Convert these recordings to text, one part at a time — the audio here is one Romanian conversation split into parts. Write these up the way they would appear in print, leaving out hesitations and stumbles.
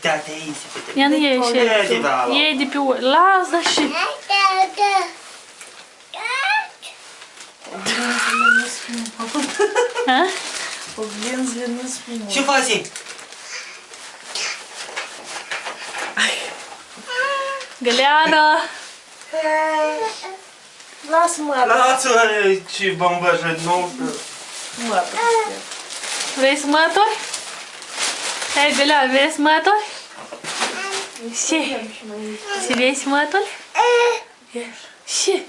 te aici. Ia nu ieși. Iei de pe ori. Lasă și... Ha? Oglinzile nu spun. Ce faci? Găleana! Lasă-mă atât. Lasă ce bambajă nou. Nu atât. Vrei să mă aturi? Hai, Găleana, vrei să mă aturi? Ce? Ce vrei să mă aturi? Ce?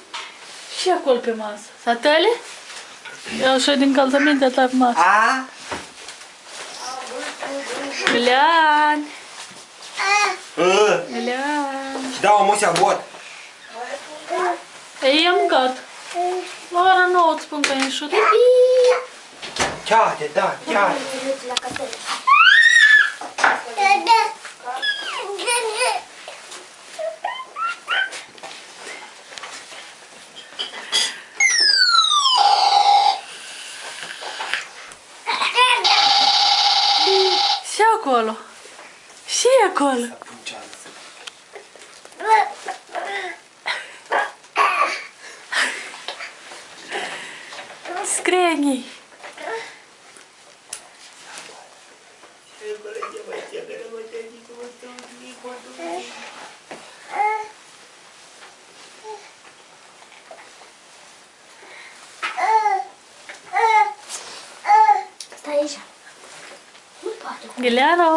Ce acolo pe masă? Satele? Ia și din încălțămintea ta pe masă. A? Gălean! Gălean! Și dau o musea bot. Ei, am gata. La ora 9 îți spun că e înșut. Chiar, da, chiar. Și acolo. Și acolo. Screenii. Stai aici. Nu poate. Găleana.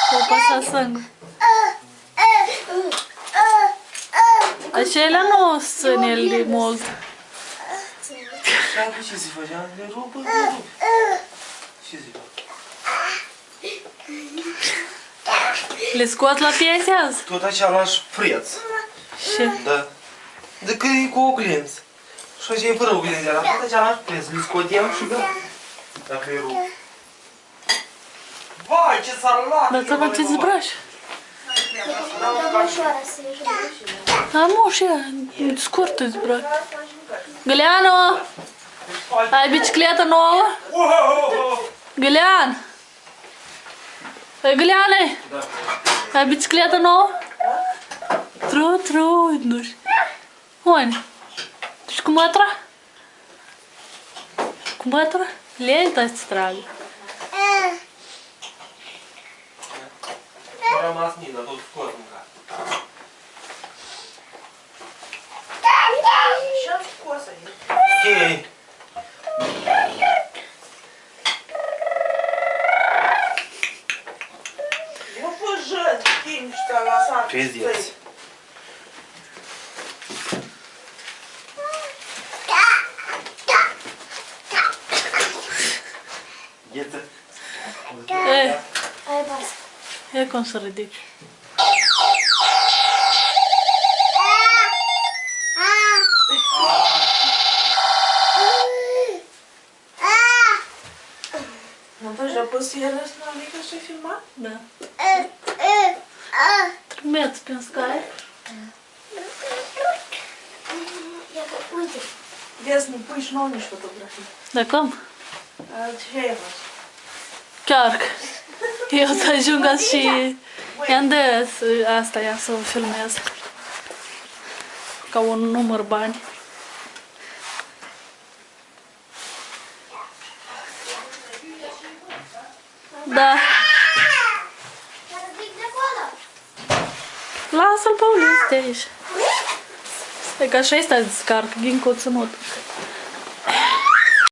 Cu pasa sangue. Acela nu sunt el de mult. Ce se făcea? Le rupă, Ce se fac? Le scot la piese azi? Tot același preț. Și? Da. Decât e cu oglinzi. Și așa e fără oglinzi, era tot același preț. Le scotem și da. Dacă e rup. Vai, ce salată! Dar ți-a ce zbrași? Dă ușoară să ieși. Am și ea, scurtă zbrași. Găleano! Ai bicicletă nouă? Gălean! Găleane! Ai bicicletă nouă? Tru, nu-și. Unde? Și cu mătra? Cu mătra? Lei să tragă. A rămas Nina, tot scos mâncat. Și-am scos aici. Ok. Nu păjăți, timp și te-a lăsat. Ce zici? Gheță. Hai, pasă. E cum să ridici. Não já pusieras na amiga și filmat? Da. Trebuie să pensi că ai. Uite. Vezi, nu pui și nouă nici fotografii. Da cum? Ce ai văzut? Chiar că eu să ajung și i-am de asta ia să o filmez. Ca un număr bani. Da. Lasă-l pe Ulis de aici. E că așa este descarc din conținut.